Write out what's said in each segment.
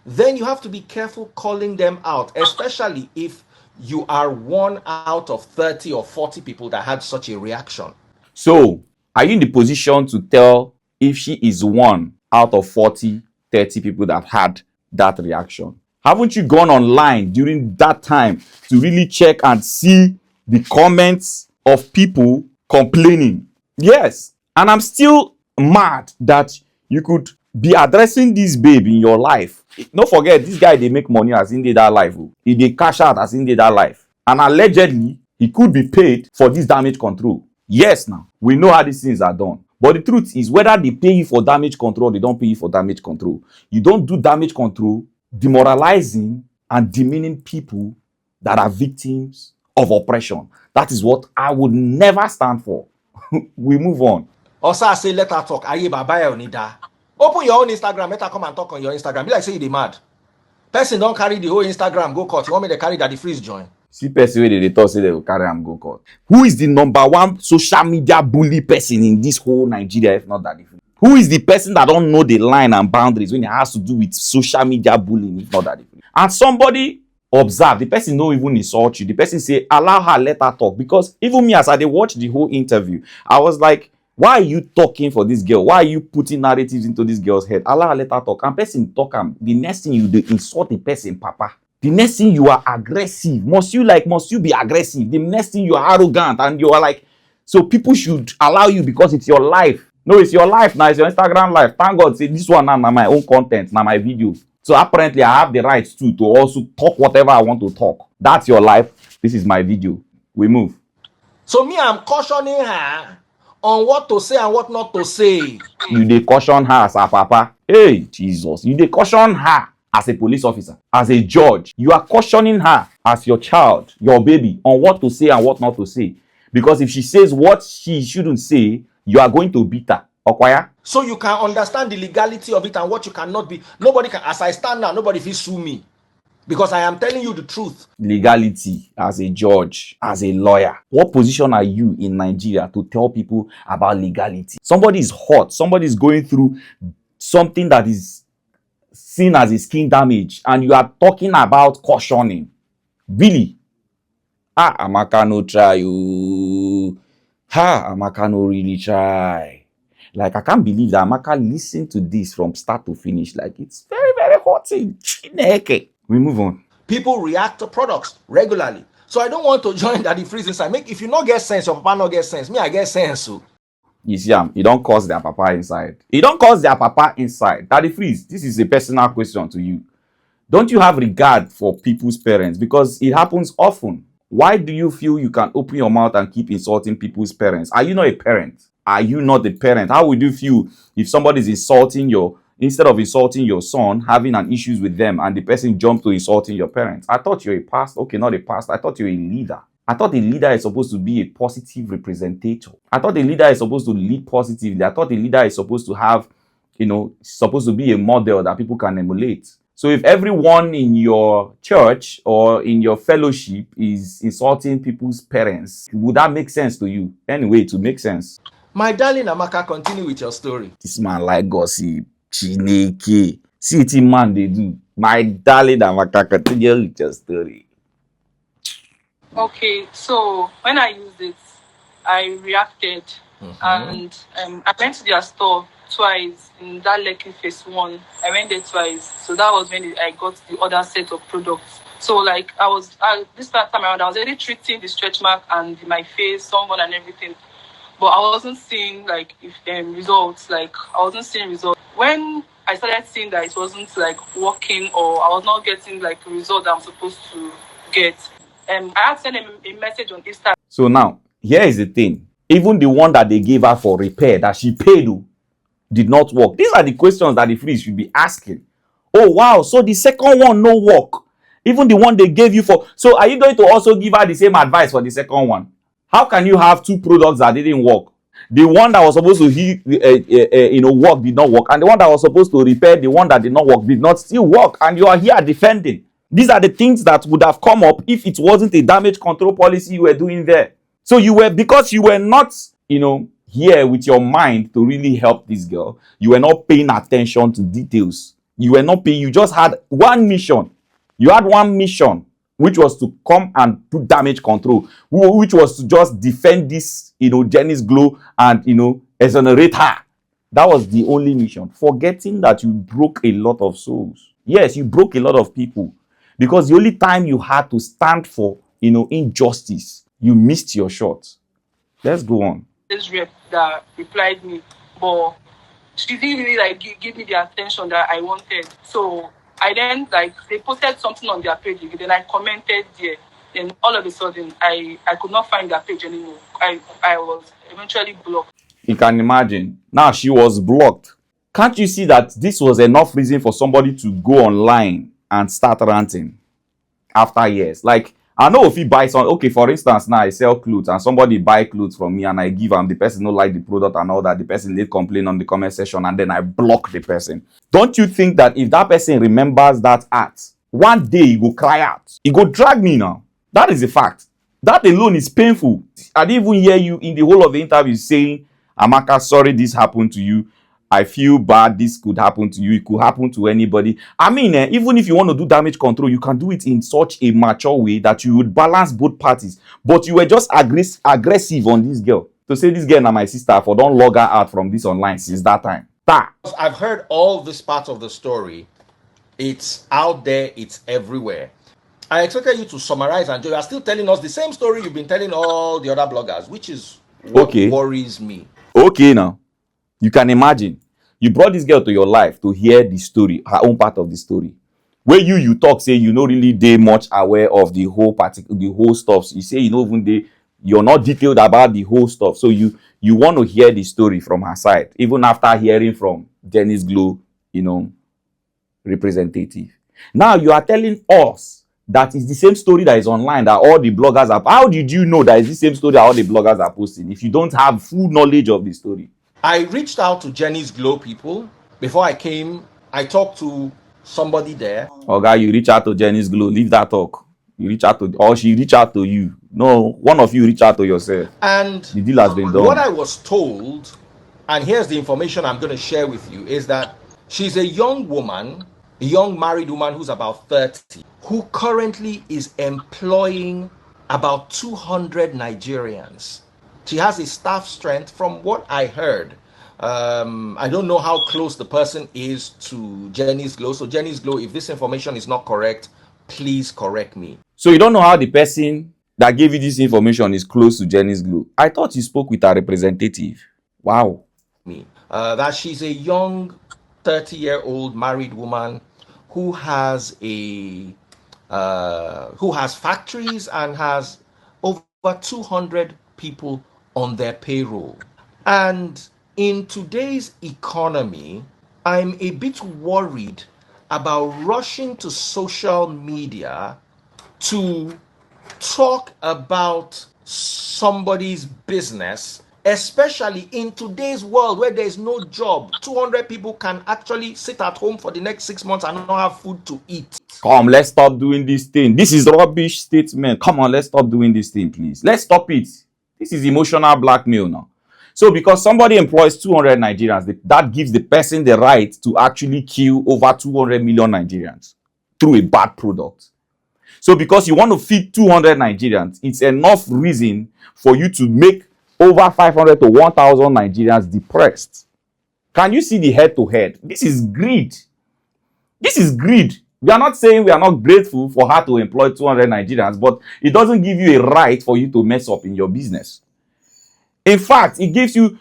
then you have to be careful calling them out, especially if you are one out of 30 or 40 people that had such a reaction. So, are you in the position to tell if she is one out of 40, 30 people that had that reaction? Haven't you gone online during that time to really check and see the comments of people complaining? Yes. And I'm still mad that you could be addressing this babe in your life. Don't forget, this guy, they make money as in that life. He they cash out as in that life. And allegedly, he could be paid for this damage control. Yes, now, we know how these things are done. But the truth is, whether they pay you for damage control, they don't pay you for damage control. You don't do damage control demoralizing and demeaning people that are victims of oppression. That is what I would never stand for. We move on. Also, I say, let her talk. Aye, baba, onida. Open your own Instagram. Let her come and talk on your Instagram. Be like, say, you mad. Person don't carry the whole Instagram, go court. You want me to carry that the freeze join? See person wey dey talk say they will carry am go court. Who is the number one social media bully person in this whole Nigeria, if not Daddy Freeze? Who is the person that don't know the line and boundaries when it has to do with social media bullying, if not Daddy Freeze? And somebody observe, the person no even insult you. The person say, allow her, let her talk. Because even me, as I dey watch the whole interview, I was like, why are you talking for this girl? Why are you putting narratives into this girl's head? Allow her, let her talk. And person talk am. The next thing you do, insult the person, papa. The next thing you are aggressive. Must you be aggressive? The next thing you are arrogant and you are like, so people should allow you because it's your life. No, it's your life now. It's your Instagram life. Thank God, say this one now my own content, now my videos. So apparently I have the rights to also talk whatever I want to talk. That's your life. This is my video. We move. So me, I'm cautioning her on what to say and what not to say. You dey caution her as her papa. Hey, Jesus. You dey caution her as a police officer, as a judge. You are cautioning her as your child, your baby, on what to say and what not to say. Because if she says what she shouldn't say, you are going to beat her. Okwaya? So you can understand the legality of it and what you cannot be. Nobody can, as I stand now, nobody will sue me. Because I am telling you the truth. Legality as a judge, as a lawyer. What position are you in Nigeria to tell people about legality? Somebody is hot. Somebody is going through something that is seen as a skin damage, and you are talking about cautioning. Really? Amaka no try. Amaka no really try. Like, I can't believe that Amaka listened to this from start to finish. Like, it's very, very hot. We move on. People react to products regularly. So I don't want to join that the freeze inside. If you not get sense, your papa not get sense. Me, I get sense. So. You see, you don't cause their papa inside. You don't cause their papa inside. Daddy Freeze, this is a personal question to you. Don't you have regard for people's parents? Because it happens often. Why do you feel you can open your mouth and keep insulting people's parents? Are you not a parent? Are you not a parent? How would you feel if somebody is insulting instead of insulting your son, having an issues with them, and the person jumped to insulting your parents? I thought you're a pastor. Okay, not a pastor. I thought you're a leader. I thought a leader is supposed to be a positive representative. I thought a leader is supposed to lead positively. I thought a leader is supposed to have, supposed to be a model that people can emulate. So if everyone in your church or in your fellowship is insulting people's parents, would that make sense to you? Anyway, to make sense. My darling Amaka, continue with your story. This man like gossip. Chineke. See what man they do. My darling Amaka, continue with your story. Okay, so when I used it, I reacted, and I went to their store twice in that Lekki phase 1. I went there twice, so that was when I got the other set of products. So like this time around, I was already treating the stretch mark and my face, sunburn and everything, but I wasn't seeing like results. Like I wasn't seeing results when I started seeing that it wasn't like working, or I was not getting like the result that I'm supposed to get. I had sent him a message on Instagram. So now, here is the thing. Even the one that they gave her for repair, that she paid, did not work. These are the questions that the freeze should be asking. Oh, wow. So the second one, no work. Even the one they gave you for. So are you going to also give her the same advice for the second one? How can you have two products that didn't work? The one that was supposed to work did not work. And the one that was supposed to repair the one that did not work did not still work. And you are here defending. These are the things that would have come up if it wasn't a damage control policy you were doing there. So because you were not, here with your mind to really help this girl, you were not paying attention to details. You were not paying. You just had one mission. You had one mission, which was to come and do damage control, which was to just defend this, Jenny's Glow and, exonerate her. That was the only mission. Forgetting that you broke a lot of souls. Yes, you broke a lot of people. Because the only time you had to stand for, injustice, you missed your shot. Let's go on. This rep that replied me, but she didn't really give me the attention that I wanted. So I then they posted something on their page, then I commented there. Then all of a sudden I could not find their page anymore. I was eventually blocked. You can imagine. Now she was blocked. Can't you see that this was enough reason for somebody to go online and start ranting after years? Like, I know if you buy some, okay, for instance, now I sell clothes and somebody buy clothes from me and I give them, the person don't like the product and all that, the person they complain on the comment section and then I block the person. Don't you think that if that person remembers that act, one day he go cry out, he go drag me now? That is a fact. That alone is painful. I didn't even hear you in the whole of the interview saying, Amaka, sorry this happened to you. I feel bad. This could happen to you. It could happen to anybody. I mean, even if you want to do damage control, you can do it in such a mature way that you would balance both parties. But you were just aggressive on this girl. To say this girl and my sister for don't log her out from this online since that time. I've heard all this part of the story. It's out there. It's everywhere. I expected you to summarize, and you are still telling us the same story you've been telling all the other bloggers, which is what worries me. Okay, now. You can imagine, you brought this girl to your life to hear the story, her own part of the story. Where you talk, say you not really dey much aware of the whole stuff. So you say you're not detailed about the whole stuff. So you want to hear the story from her side, even after hearing from Jenny's Glow, representative. Now you are telling us that it's the same story that is online that all the bloggers are. How did you know that it's the same story that all the bloggers are posting if you don't have full knowledge of the story? I reached out to Jenny's Glow people. Before I came, I talked to somebody there. Okay, you reach out to Jenny's Glow. Leave that talk. You reach out to, or she reach out to you. No, one of you reach out to yourself. And the deal has been done. What I was told, and here's the information I'm going to share with you, is that she's a young woman, a young married woman who's about 30, who currently is employing about 200 Nigerians. She has a staff strength, from what I heard. I don't know how close the person is to Jenny's Glow. So Jenny's Glow, if this information is not correct, please correct me. So you don't know how the person that gave you this information is close to Jenny's Glow? I thought you spoke with a representative. Wow. That she's a young 30-year-old married woman who has factories and has over 200 people on their payroll. And in today's economy, I'm a bit worried about rushing to social media to talk about somebody's business, especially in today's world where there is no job. 200 people can actually sit at home for the next 6 months and not have food to eat. Come, let's stop doing this thing. This is rubbish statement. Come on, let's stop doing this thing, please. Let's stop it. This is emotional blackmail now. So because somebody employs 200 Nigerians, that gives the person the right to actually kill over 200 million Nigerians through a bad product. So because you want to feed 200 Nigerians, it's enough reason for you to make over 500 to 1,000 Nigerians depressed. Can you see the head-to-head? This is greed. This is greed. We are not saying we are not grateful for her to employ 200 Nigerians, but it doesn't give you a right for you to mess up in your business. In fact, it gives you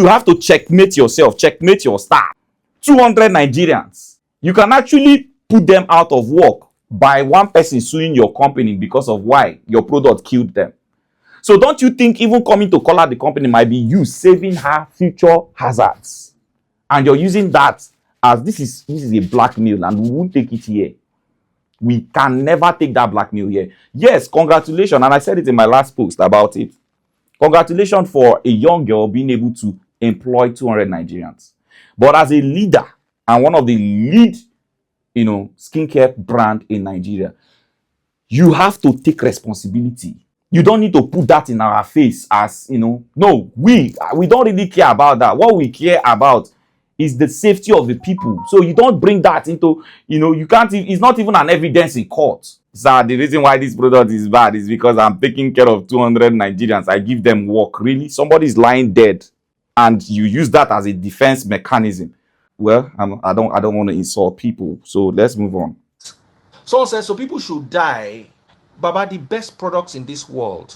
have to checkmate yourself, checkmate your staff. 200 Nigerians. You can actually put them out of work by one person suing your company because of why your product killed them. So don't you think even coming to call out the company might be you saving her future hazards? And you're using that as this is a blackmail, and we won't take it here. We can never take that blackmail here. Yes, congratulations. And I said it in my last post about it. Congratulations for a young girl being able to employ 200 Nigerians. But as a leader and one of the lead, skincare brand in Nigeria, you have to take responsibility. You don't need to put that in our face as, no, we don't really care about that. What we care about is the safety of the people. So you don't bring that into, you can't, it's not even an evidence in court. Sir, the reason why this product is bad is because I'm taking care of 200 Nigerians. I give them work. Really? Somebody is lying dead and you use that as a defense mechanism. Well, I don't want to insult people. So let's move on. Someone says, so people should die. Baba, the best products in this world,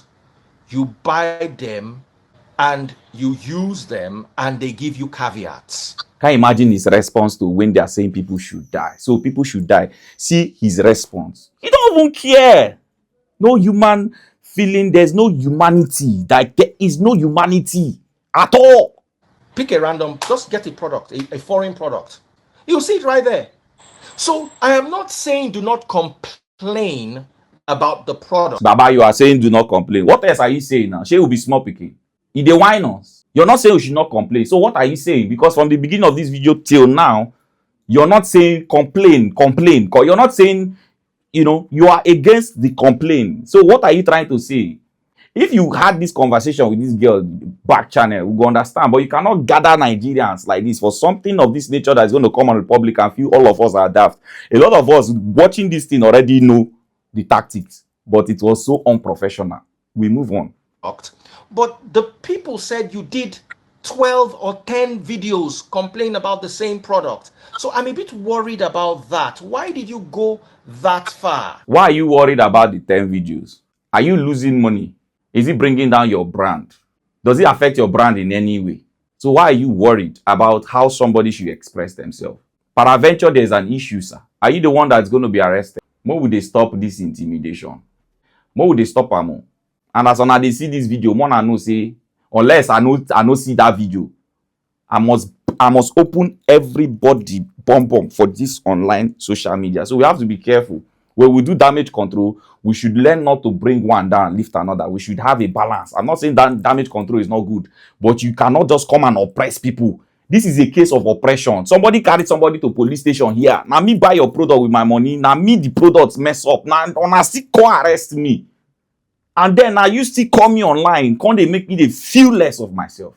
you buy them and you use them and they give you caveats. Can you imagine his response to when they are saying people should die? So people should die. See his response. He don't even care. No human feeling. There's no humanity. Like there is no humanity at all. Pick a random, just get a product, a foreign product. You'll see it right there. So I am not saying do not complain about the product. Baba, you are saying do not complain. What else are you saying now? She will be small picking. If they whine us, you're not saying we should not complain. So what are you saying? Because from the beginning of this video till now, you're not saying complain. You're not saying, you are against the complaint. So what are you trying to say? If you had this conversation with this girl back channel, we go understand. But you cannot gather Nigerians like this for something of this nature that is going to come on the public and feel all of us are daft. A lot of us watching this thing already know the tactics, but it was so unprofessional. We move on. But the people said you did 12 or 10 videos complain about the same product. So I'm a bit worried about that. Why did you go that far? Why are you worried about the 10 videos? Are you losing money? Is it bringing down your brand? Does it affect your brand in any way? So why are you worried about how somebody should express themselves? Peradventure, there's an issue, sir. Are you the one that's going to be arrested? More would they stop this intimidation? More would they stop am? And as soon as they see this video, more I know say, unless I know see that video, I must open everybody bomb for this online social media. So we have to be careful. When we do damage control, we should learn not to bring one down, lift another. We should have a balance. I'm not saying that damage control is not good, but you cannot just come and oppress people. This is a case of oppression. Somebody carried somebody to police station here. Now me buy your product with my money. Now me the products mess up. Now I still come arrest me. And then now you still call me online. Can't they make me feel less of myself?